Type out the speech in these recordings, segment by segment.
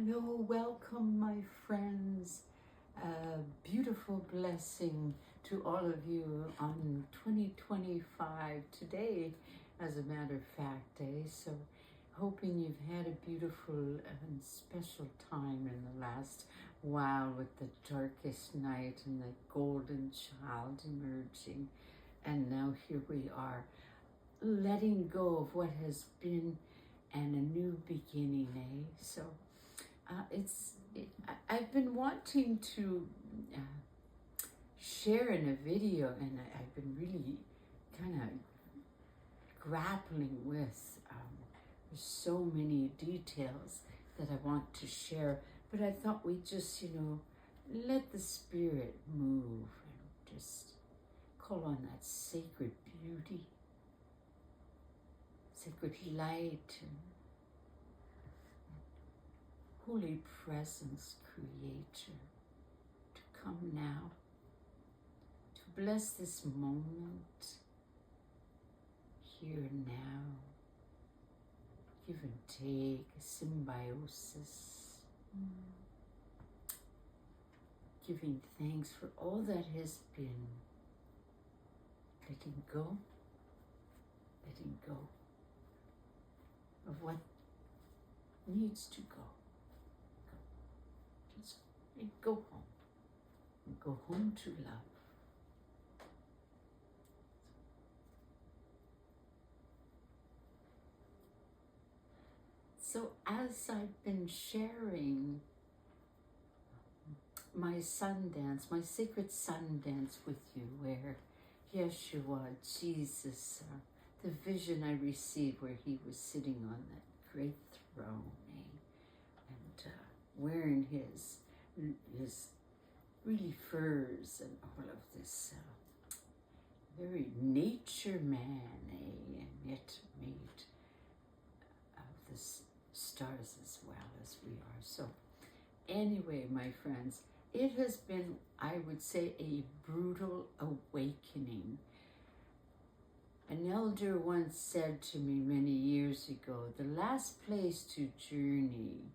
Hello, welcome, my friends. A beautiful blessing to all of you on 2025 today, as a matter of fact, So, hoping you've had a beautiful and special time in the last while with the darkest night and the golden child emerging. And now here we are, letting go of what has been and a new beginning, So, I've been wanting to share in a video, and I've been really kind of grappling with. There's so many details that I want to share, but I thought we'd just, let the Spirit move and just call on that sacred beauty, sacred light, and Holy Presence, Creator, to come now, to bless this moment, here and now, give and take, a symbiosis, giving thanks for all that has been, letting go of what needs to go. Go home. Go home to love. So as I've been sharing my Sundance, my sacred Sundance with you, where Yeshua, Jesus, the vision I received where he was sitting on that great throne, and wearing his really furs and all of this very nature man, and yet made of the stars as well as we are. So anyway, my friends, it has been, I would say, a brutal awakening. An elder once said to me many years ago, the last place to journey,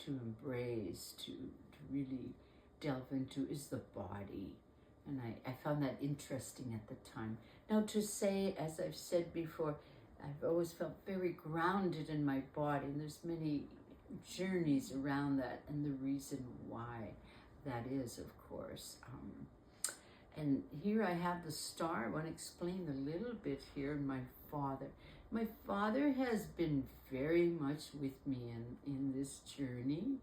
to embrace, to really delve into is the body. And I found that interesting at the time. Now, to say, as I've said before, I've always felt very grounded in my body, and there's many journeys around that, and the reason why that is, of course. And here I have the star. I want to explain a little bit here. My father. My father has been very much with me in this journey,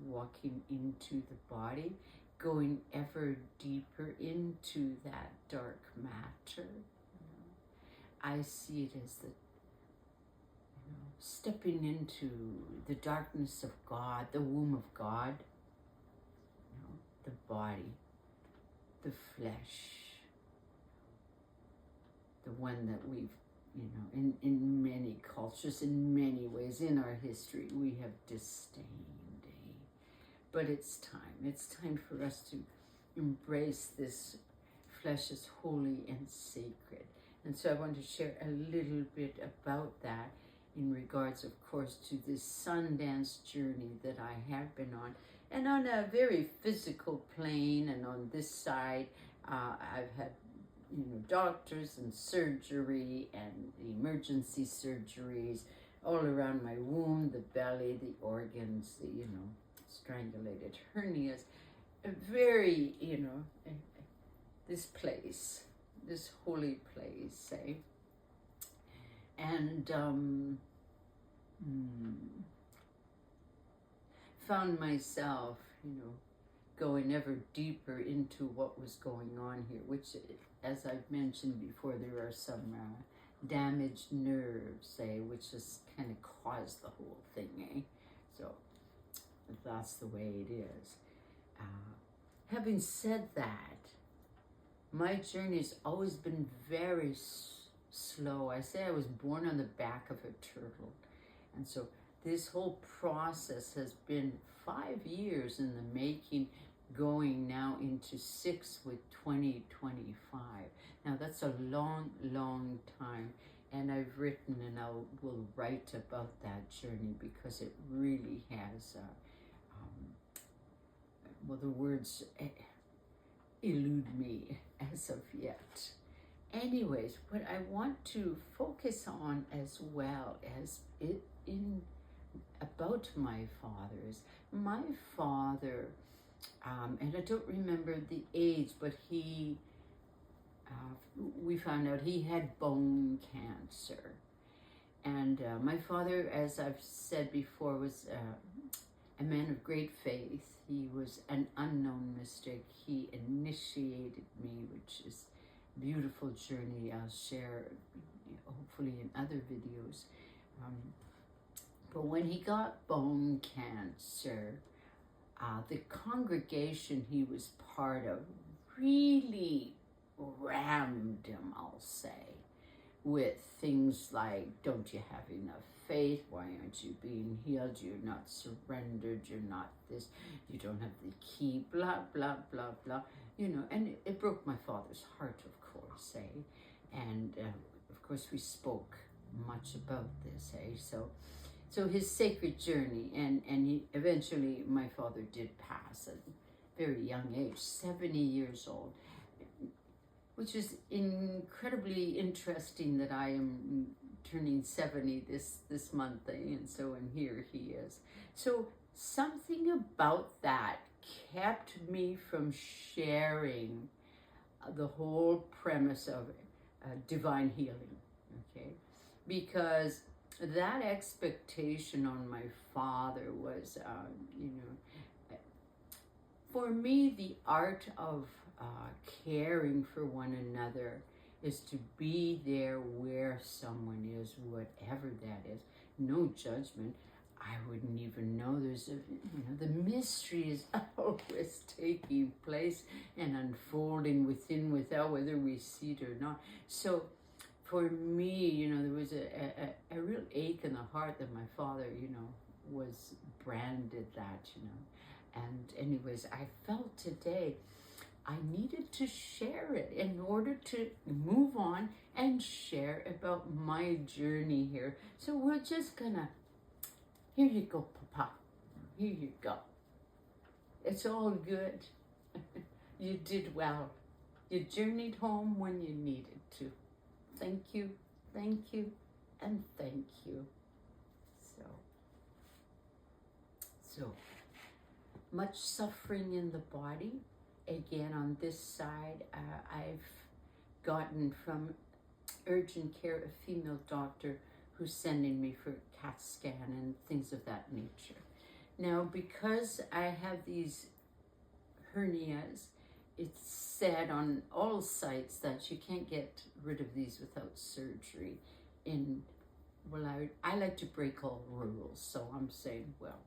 walking into the body, going ever deeper into that dark matter. I see it as the stepping into the darkness of God, the womb of God, the body, the flesh, the one that we've, in many cultures, in many ways, in our history, we have disdained. But it's time for us to embrace this flesh as holy and sacred. And so I want to share a little bit about that in regards, of course, to this Sundance journey that I have been on. And on a very physical plane, and on this side, I've had, doctors and surgery and emergency surgeries all around my womb, the belly, the organs, the, strangulated hernias. A very, this place, this holy place, and found myself, going ever deeper into what was going on here, which, as I've mentioned before, there are some damaged nerves, which has kind of caused the whole thing, So that's the way it is. Having said that, my journey has always been very slow. I say I was born on the back of a turtle. And so this whole process has been 5 years in the making, going now into 6 with 2025. Now that's a long, long time. And I've written, and will write about that journey, because it really has well, the words elude me as of yet. Anyways, what I want to focus on as well as about my father, and I don't remember the age, but we found out he had bone cancer. And my father, as I've said before, was a man of great faith. He was an unknown mystic. He initiated me, which is a beautiful journey I'll share hopefully in other videos. But when he got bone cancer, the congregation he was part of really rammed him, I'll say, with things like, don't you have enough faith? Why aren't you being healed? You're not surrendered. You're not this. You don't have the key, blah, blah, blah, blah. And it broke my father's heart, of course, And of course we spoke much about this, So his sacred journey, and he eventually, my father did pass at a very young age, 70 years old, which is incredibly interesting that I am turning 70 this month, and here he is. So something about that kept me from sharing the whole premise of divine healing, okay? Because that expectation on my father was, for me, the art of caring for one another is to be there where someone is, whatever that is. No judgment. I wouldn't even know there's the mystery is always taking place and unfolding within, without, whether we see it or not. So for me, there was a real ache in the heart that my father, was branded that, And anyways, I felt today I needed to share it in order to move on and share about my journey here. So we're just gonna, here you go, Papa. Here you go. It's all good. You did well. You journeyed home when you needed to. Thank you, and thank you. So much suffering in the body. Again, on this side, I've gotten from urgent care a female doctor who's sending me for CAT scan and things of that nature. Now, because I have these hernias, it's said on all sites that you can't get rid of these without surgery. I like to break all rules, so I'm saying, well,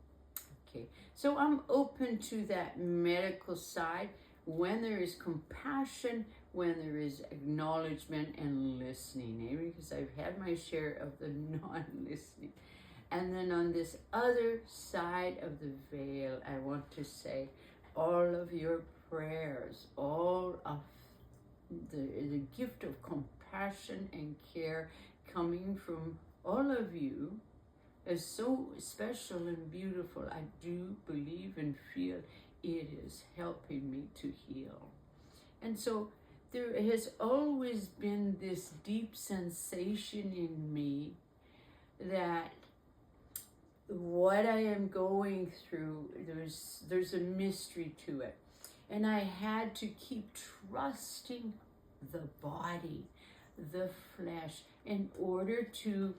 okay. So I'm open to that medical side when there is compassion, when there is acknowledgement and listening, because I've had my share of the non-listening. And then on this other side of the veil, I want to say all of your prayers, all of the gift of compassion and care coming from all of you is so special and beautiful. I do believe and feel it is helping me to heal. And so there has always been this deep sensation in me that what I am going through, there's a mystery to it. And I had to keep trusting the body, the flesh, in order to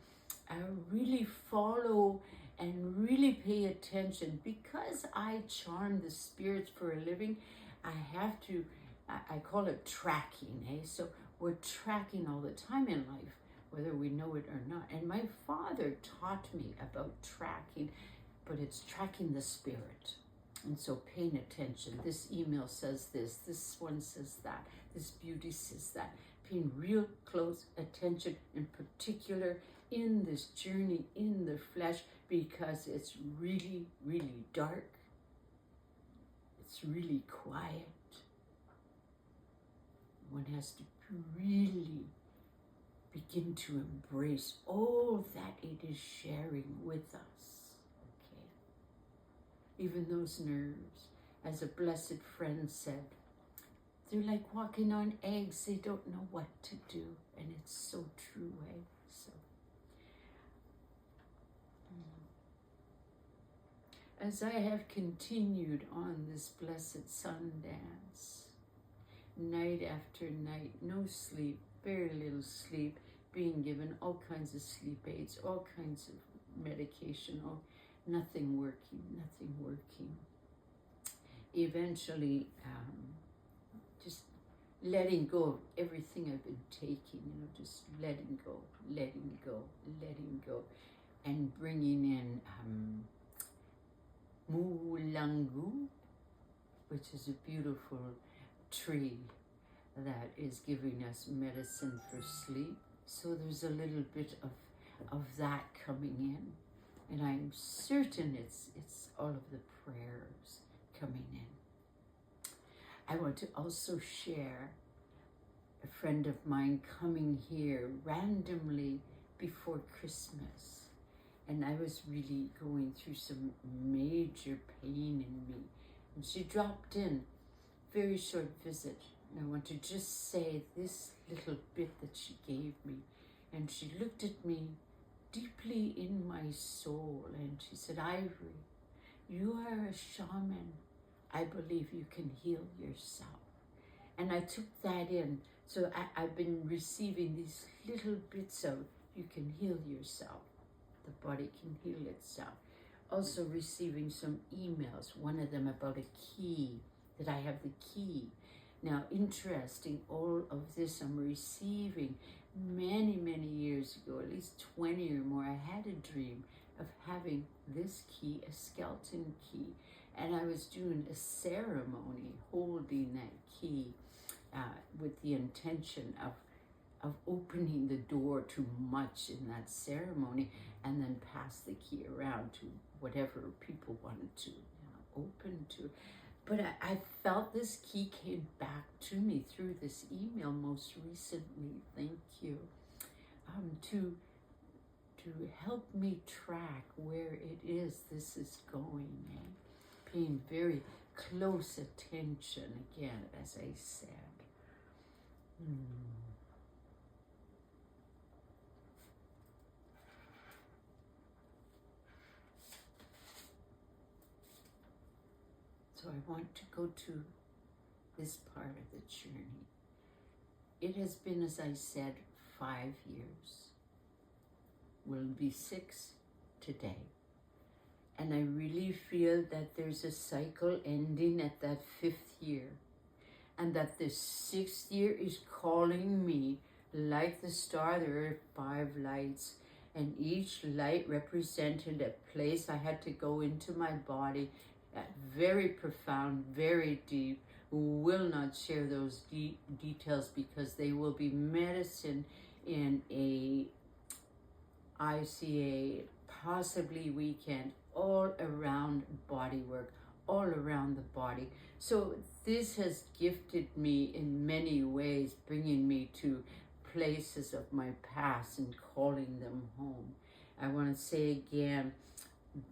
really follow and really pay attention. Because I charm the spirits for a living, I have to, I call it tracking, So we're tracking all the time in life, whether we know it or not. And my father taught me about tracking, but it's tracking the spirit. And so paying attention. This email says this one says that, this beauty says that. Paying real close attention, in particular in this journey in the flesh, because it's really, really dark. It's really quiet. One has to really begin to embrace all that it is sharing with us, okay? Even those nerves as a blessed friend said, they're like walking on eggs. They don't know what to do. And it's so true, eh? So, as I have continued on this blessed Sundance, night after night, no sleep, very little sleep, being given all kinds of sleep aids, all kinds of medication, nothing working. Eventually, just letting go of everything I've been taking, just letting go, and bringing in Mulangu, which is a beautiful tree that is giving us medicine for sleep. So there's a little bit of that coming in, and I'm certain it's all of the prayers coming in. I want to also share a friend of mine coming here randomly before Christmas, and I was really going through some major pain in me, and she dropped in, very short visit, and I want to just say this little bit that she gave me, and she looked at me deeply in my soul, and she said, Ivory, you are a shaman. I believe you can heal yourself. And I took that in. So I've been receiving these little bits of you can heal yourself. The body can heal itself. Also receiving some emails, one of them about a key, that I have the key. Now, interesting, all of this I'm receiving many years ago, at least 20 or more. I had a dream of having this key, a skeleton key, and I was doing a ceremony holding that key with the intention of opening the door to much in that ceremony, and then pass the key around to whatever people wanted to open to. But I felt this key came back to me through this email most recently. Thank you. To help me track where it is this is going. Paying very close attention again, as I said. So I want to go to this part of the journey. It has been, as I said, 5 years. Will be 6 today. And I really feel that there's a cycle ending at that 5th year. And that the 6th year is calling me like the star. There are 5 lights. And each light represented a place I had to go into my body. Very profound, very deep. Will not share those details because they will be medicine in a ICA, possibly weekend, all around body work, all around the body. So this has gifted me in many ways, bringing me to places of my past and calling them home. I want to say again,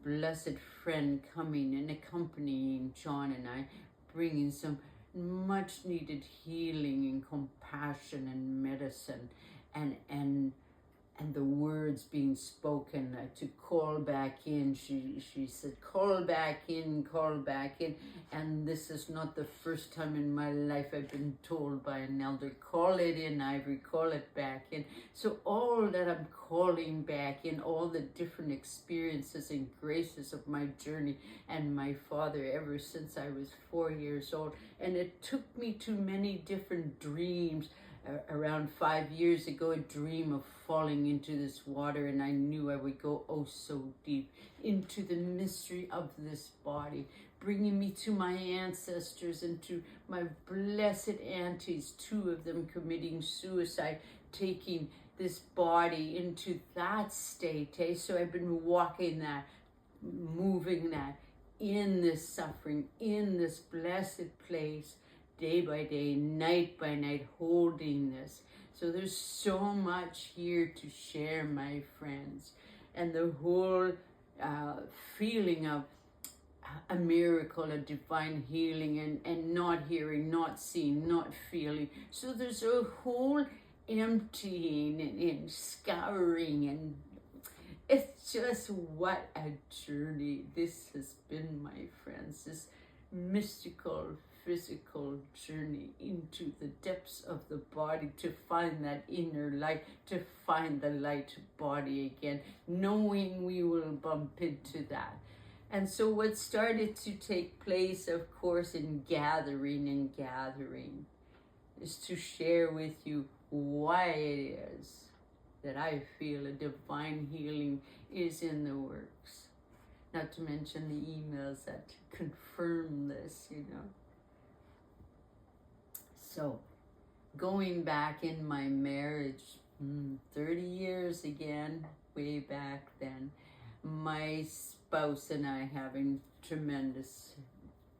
blessed friend coming and accompanying John and I, bringing some much needed healing and compassion and medicine, and the words being spoken to call back in. She said, call back in, and this is not the first time in my life I've been told by an elder, call it in, Ivory, call it back in. So all that I'm calling back in, all the different experiences and graces of my journey and my father ever since I was 4 years old, and it took me to many different dreams. Around 5 years ago, a dream of falling into this water, and I knew I would go oh so deep into the mystery of this body, bringing me to my ancestors and to my blessed aunties, 2 of them committing suicide, taking this body into that state. So I've been walking that, moving that, in this suffering, in this blessed place, day by day, night by night, holding this. So there's so much here to share, my friends. And the whole feeling of a miracle, a divine healing, and not hearing, not seeing, not feeling. So there's a whole emptying and scouring, and it's just what a journey this has been, my friends. This mystical, physical journey into the depths of the body to find that inner light, to find the light body again, knowing we will bump into that. And so what started to take place, of course, in gathering is to share with you why it is that I feel a divine healing is in the works. Not to mention the emails that confirm this, So, going back in my marriage, 30 years again, way back then, my spouse and I having tremendous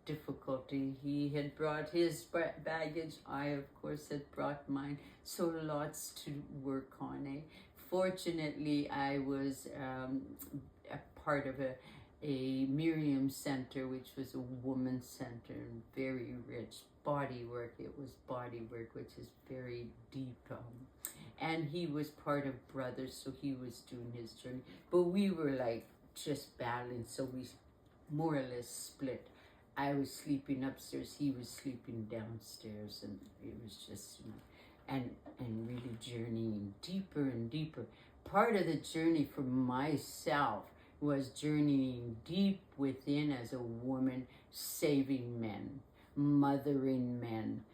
difficulty. He had brought his baggage, I of course had brought mine, so lots to work on. Fortunately, I was a part of a Miriam Center, which was a woman's center, and very rich body work. It was body work, which is very deep. And he was part of Brothers, so he was doing his journey. But we were like just battling, so we more or less split. I was sleeping upstairs, he was sleeping downstairs, and it was just, and really journeying deeper and deeper. Part of the journey for myself was journeying deep within as a woman, saving men, mothering men.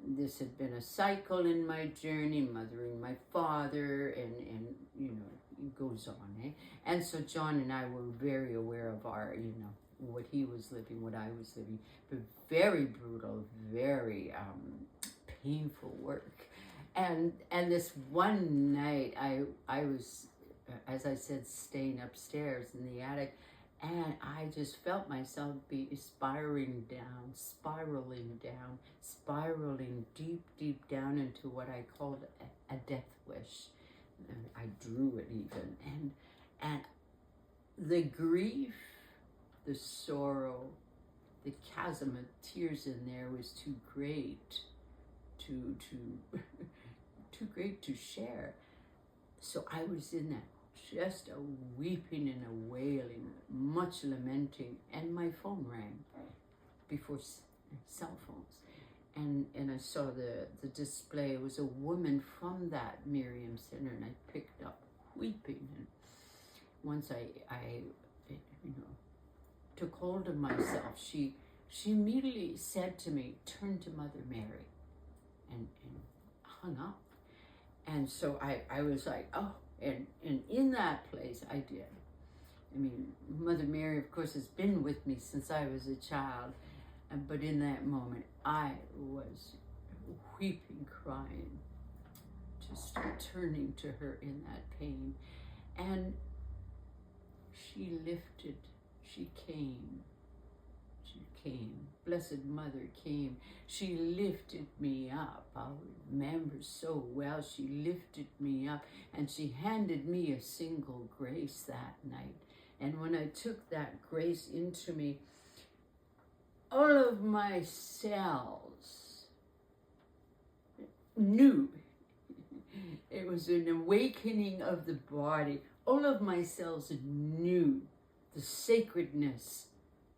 This had been a cycle in my journey, mothering my father, and it goes on. And so John and I were very aware of our, what he was living, what I was living, but very brutal, very painful work. And this one night, I was, as I said, staying upstairs in the attic, and I just felt myself be spiraling deep, deep down into what I called a death wish. And I drew it even. And the grief, the sorrow, the chasm of tears in there was too great to too great to share. So I was in that, just a weeping and a wailing, much lamenting, and my phone rang before cell phones. And I saw the display. It was a woman from that Miriam Center, and I picked up weeping. And once I took hold of myself, she immediately said to me, "Turn to Mother Mary," and hung up. And so I was like, oh, and in that place I did. I mean, Mother Mary, of course, has been with me since I was a child, but in that moment I was weeping, crying, just turning to her in that pain. And she lifted, she came. Blessed Mother came. She lifted me up. I remember so well. She lifted me up, and she handed me a single grace that night. And when I took that grace into me, all of my cells knew. It was an awakening of the body. All of my cells knew the sacredness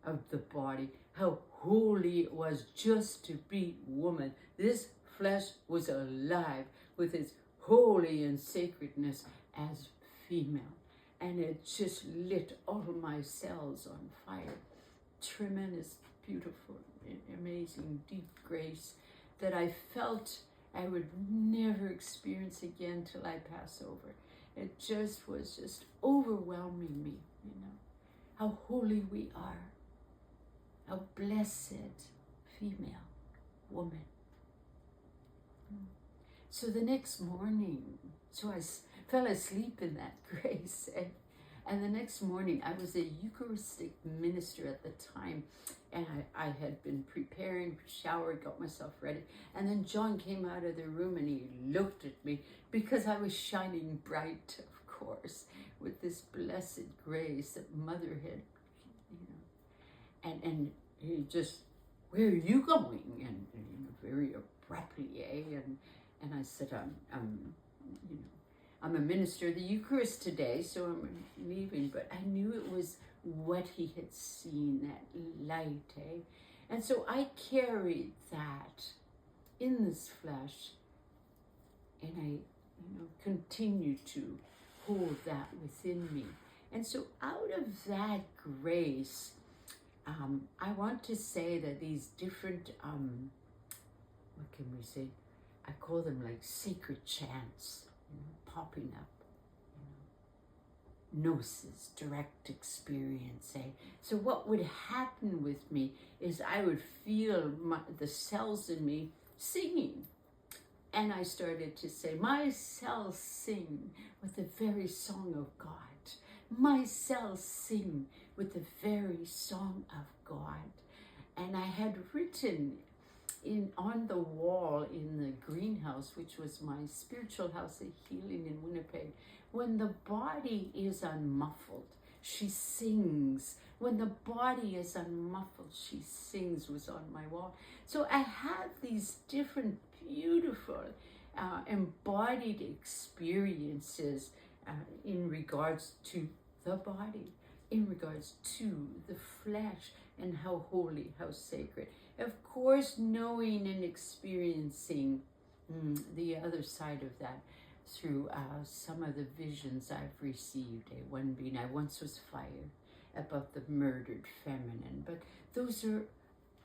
of the body, how holy it was just to be woman. This flesh was alive with its holy and sacredness as female. And it just lit all my cells on fire. Tremendous, beautiful, amazing, deep grace that I felt I would never experience again till I pass over. It just was just overwhelming me, how holy we are. A blessed female woman. So the next morning, so I fell asleep in that grace. And the next morning, I was a Eucharistic minister at the time. And I had been preparing, showered, got myself ready. And then John came out of the room and he looked at me because I was shining bright, of course, with this blessed grace that Mother had, And he just, where are you going? And very abruptly, And I said, I'm a minister of the Eucharist today, so I'm leaving. But I knew it was what he had seen, that light, And so I carried that in this flesh, and I, continue to hold that within me. And so out of that grace, I want to say that these different, what can we say? I call them like sacred chants, popping up. Gnosis, direct experience. So what would happen with me is I would feel the cells in me singing. And I started to say, my cells sing with the very song of God. My cells sing with the very song of God. And I had written on the wall in the greenhouse, which was my spiritual house of healing in Winnipeg, when the body is unmuffled, she sings. When the body is unmuffled, she sings, was on my wall. So I have these different beautiful embodied experiences in regards to the body, in regards to the flesh, and how holy, how sacred. Of course, knowing and experiencing the other side of that through some of the visions I've received. One being, I once was fire, about the murdered feminine. But those are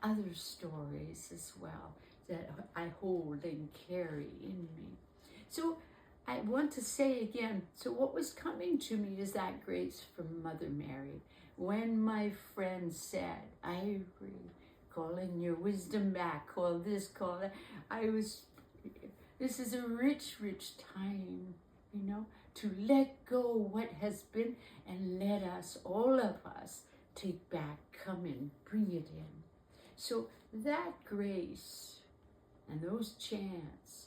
other stories as well that I hold and carry in me. So I want to say again, so what was coming to me is that grace from Mother Mary. When my friend said, Ivory, calling your wisdom back, call this, call that, this is a rich, rich time, to let go what has been and let us, all of us, take back, come in, bring it in. So that grace and those chants,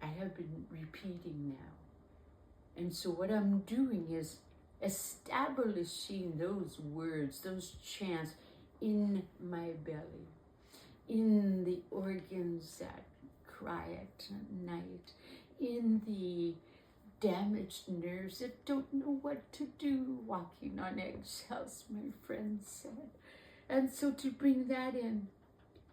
I have been repeating now. And so what I'm doing is establishing those words, those chants in my belly, in the organs that cry at night, in the damaged nerves that don't know what to do, walking on eggshells, my friend said. And so to bring that in,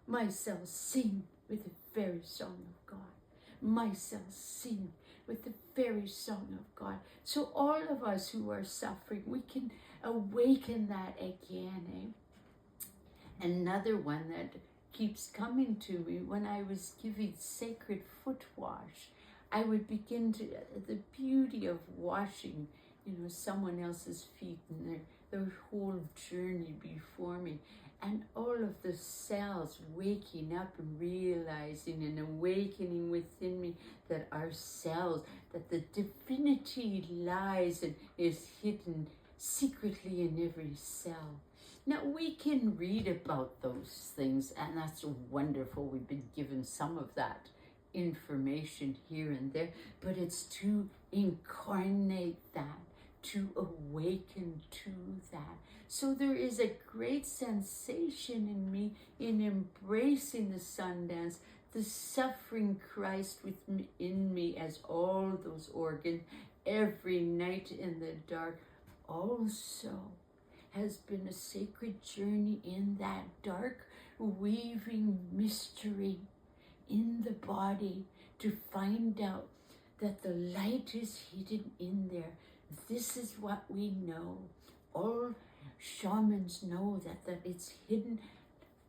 my cells sing with the very song of God. My cells sing with the very song of God. So all of us who are suffering, we can awaken that again. Another one that keeps coming to me, when I was giving sacred foot wash, I would begin to, the beauty of washing, someone else's feet and their whole journey before me. And all of the cells waking up and realizing and awakening within me that our cells, that the divinity lies and is hidden secretly in every cell. Now we can read about those things, and that's wonderful. We've been given some of that information here and there, but it's to incarnate that, to awaken to that. So there is a great sensation in me in embracing the Sundance, the suffering Christ within me as all those organs every night in the dark also has been a sacred journey in that dark weaving mystery in the body to find out that the light is hidden in there. This is what we know. All shamans know that it's hidden.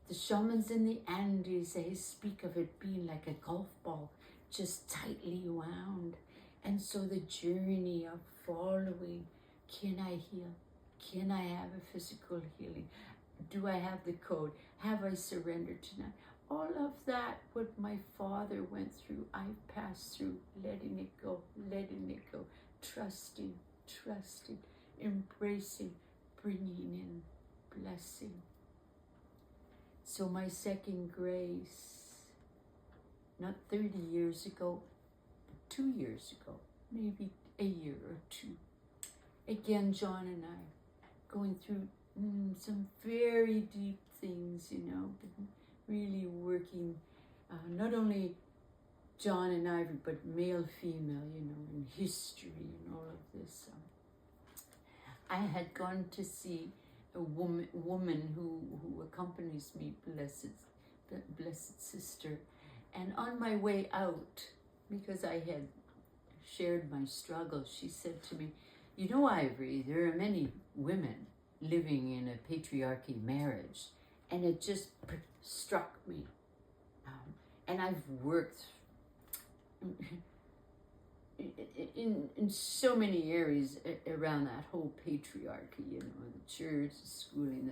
The shamans in the Andes, they speak of it being like a golf ball, just tightly wound. And so the journey of following, can I heal? Can I have a physical healing? Do I have the code? Have I surrendered tonight? All of that, what my father went through, I passed through, letting it go, trusting, embracing, bringing in blessing. So my second grace, not 30 years ago, 2 years ago, maybe a year or two. Again, John and I going through some very deep things, you know, been really working, not only John and Ivory, but male, female, you know, in history and all of this. I had gone to see a woman who accompanies me, blessed sister, and on my way out, because I had shared my struggle, she said to me, "You know, Ivory, there are many women living in a patriarchy marriage," and it just struck me. And I've worked in so many areas around that whole patriarchy, you know, the church, the schooling,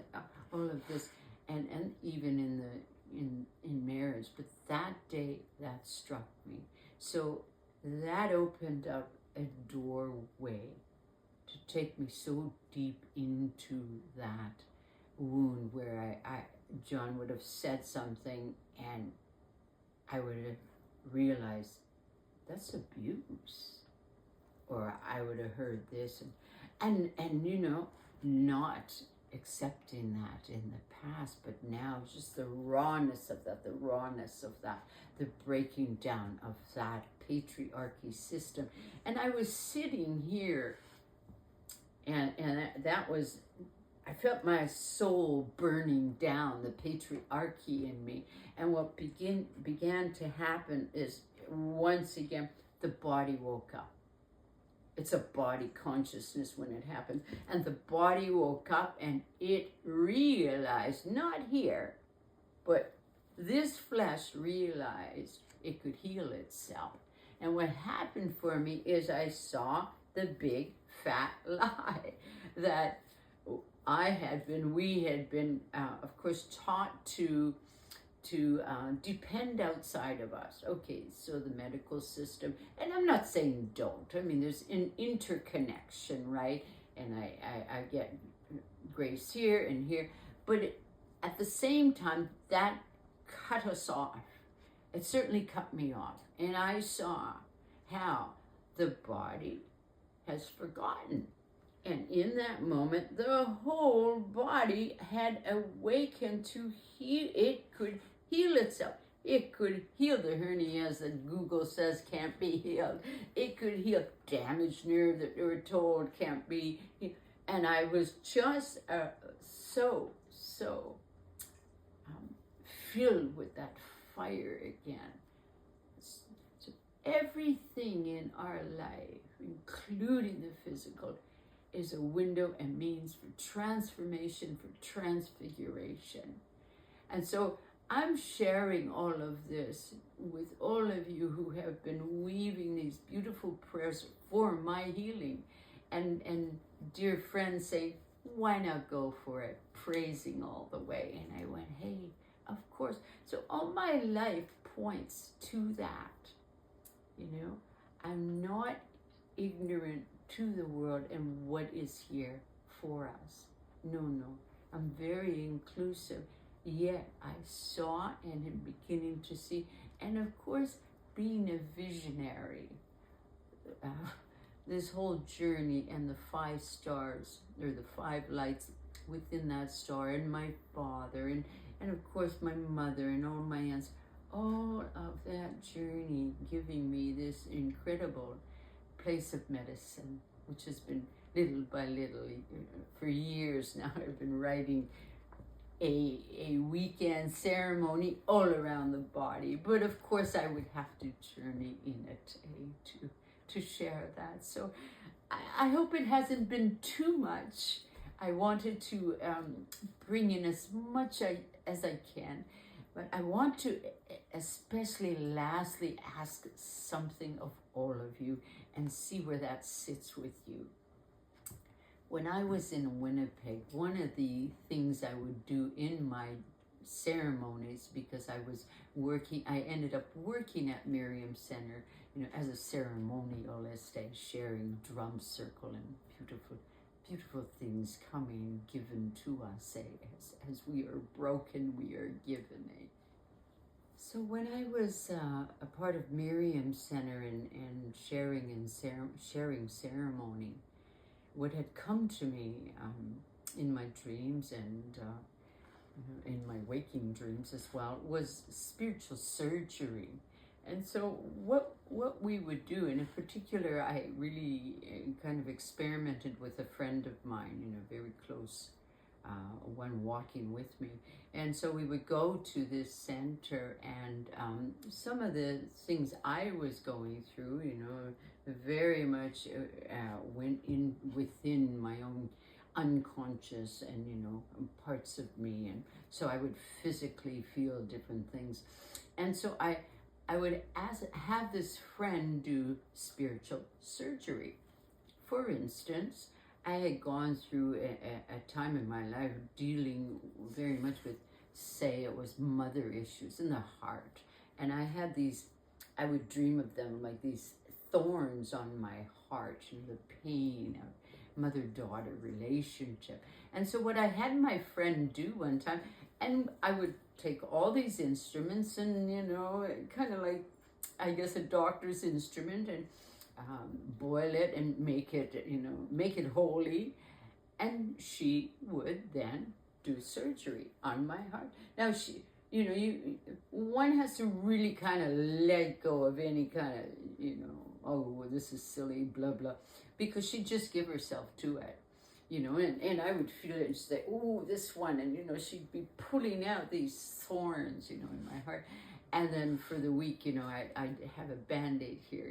all of this, and even in marriage. But that day, that struck me. So that opened up a doorway to take me so deep into that wound where John would have said something and I would have realized that's abuse, or I would have heard this and you know, not accepting that in the past, but now just the rawness of that, the breaking down of that patriarchy system. And I was sitting here and that was, I felt my soul burning down, the patriarchy in me. And what began to happen is, once again, the body woke up. It's a body consciousness when it happens. And the body woke up and it realized, not here, but this flesh realized it could heal itself. And what happened for me is I saw the big fat lie that we had been, of course, taught to depend outside of us. Okay, so the medical system, and I'm not saying don't. I mean, there's an interconnection, right? And I get grace here and here, but at the same time, that cut us off. It certainly cut me off. And I saw how the body has forgotten. And in that moment, the whole body had awakened to heal. It could heal itself. It could heal the hernias that Google says can't be healed. It could heal damaged nerve that they were told can't be healed. And I was just so filled with that fire again. So everything in our life, including the physical, is a window and means for transformation, for transfiguration. And so I'm sharing all of this with all of you who have been weaving these beautiful prayers for my healing. And dear friends say, why not go for it? Praising all the way. And I went, hey, of course. So all my life points to that. You know, I'm not ignorant to the world and what is here for us. No. I'm very inclusive. Yet I saw and am beginning to see. And of course, being a visionary, this whole journey and the 5 stars, or the 5 lights within that star, and my father, and of course my mother and all my aunts, all of that journey giving me this incredible place of medicine, which has been little by little, for years now. I've been writing a weekend ceremony all around the body, but of course I would have to journey in it to share that. So I hope it hasn't been too much. I wanted to bring in as much as I can, but I want to especially lastly ask something of all of you and see where that sits with you. When I was in Winnipeg, one of the things I would do in my ceremonies, because I ended up working at Miriam Center, you know, as a ceremonialist, sharing drum circle and beautiful things coming, given to us, as we are broken, we are given. So when I was a part of Miriam Center and sharing ceremony, what had come to me in my dreams and in my waking dreams as well, was spiritual surgery. And so what we would do, and in particular, I really kind of experimented with a friend of mine, very close, one walking with me. And so we would go to this center, and some of the things I was going through, very much went in within my own unconscious and parts of me, and so I would physically feel different things. And so I would have this friend do spiritual surgery. For instance, I had gone through a time in my life dealing very much with, say, it was mother issues in the heart, and I would dream of them like these thorns on my heart, the pain of mother-daughter relationship. And so what I had my friend do one time, and I would take all these instruments and, kind of like, I guess, a doctor's instrument, and boil it and make it holy. And she would then do surgery on my heart. Now one has to really kind of let go of any kind of, oh, this is silly, blah, blah, because she'd just give herself to it, and I would feel it and say, oh, this one, and, she'd be pulling out these thorns, in my heart. And then for the week, I'd have a Band-Aid here,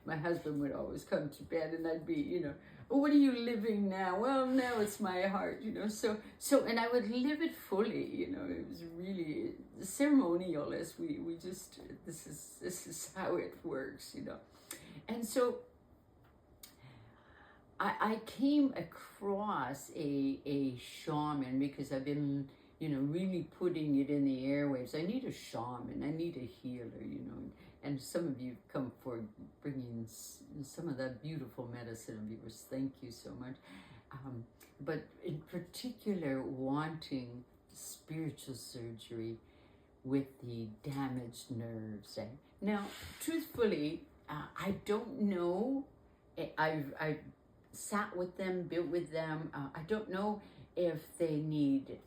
My husband would always come to bed and I'd be, oh, what are you living now? Well, now it's my heart, So, and I would live it fully, It was really ceremonial, as we just, this is how it works, And so I came across a shaman, because I've been, really putting it in the airwaves. I need a shaman, I need a healer, and some of you come forward bringing some of that beautiful medicine of yours. Thank you so much. But in particular, wanting spiritual surgery with the damaged nerves. Now, truthfully, I don't know. I've sat with them, been with them. I don't know if they need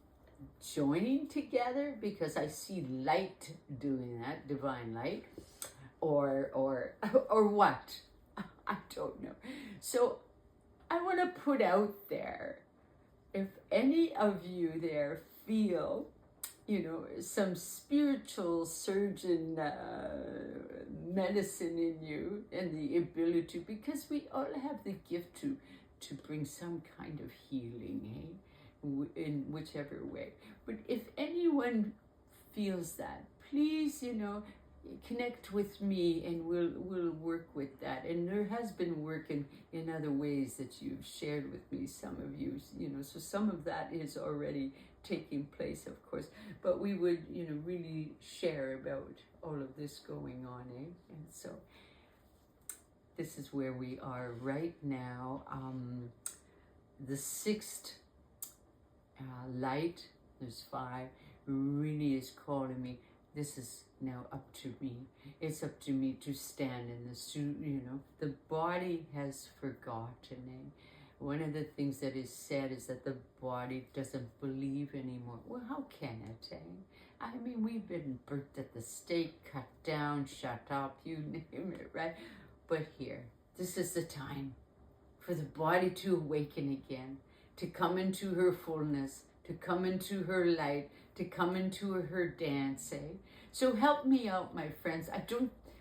joining together, because I see light doing that, divine light, or what. I don't know. So I want to put out there, if any of you there feel, some spiritual surgeon medicine in you, and the ability, because we all have the gift to bring some kind of healing, in whichever way. But if anyone feels that, please, connect with me, and we'll work with that. And there has been work in other ways that you've shared with me, some of you, so some of that is already taking place, of course. But we would, really share about all of this going on, And so this is where we are right now. The sixth light, there's 5, really is calling me. This is now up to me. It's up to me to stand in the suit, The body has forgotten, One of the things that is said is that the body doesn't believe anymore. Well, how can it, I mean, we've been burnt at the stake, cut down, shut up, you name it, right? But here, this is the time for the body to awaken again, to come into her fullness, to come into her light, to come into her dance, So help me out, my friends.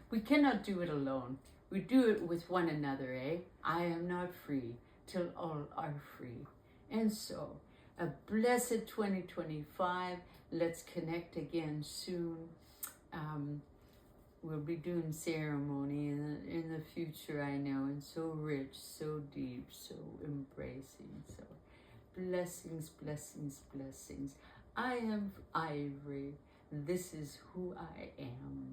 We cannot do it alone. We do it with one another, I am not free till all are free. And so, a blessed 2025. Let's connect again soon. We'll be doing ceremony in the future, I know, and so rich, so deep, so embracing. So blessings, blessings, blessings. I am Ivory. This is who I am.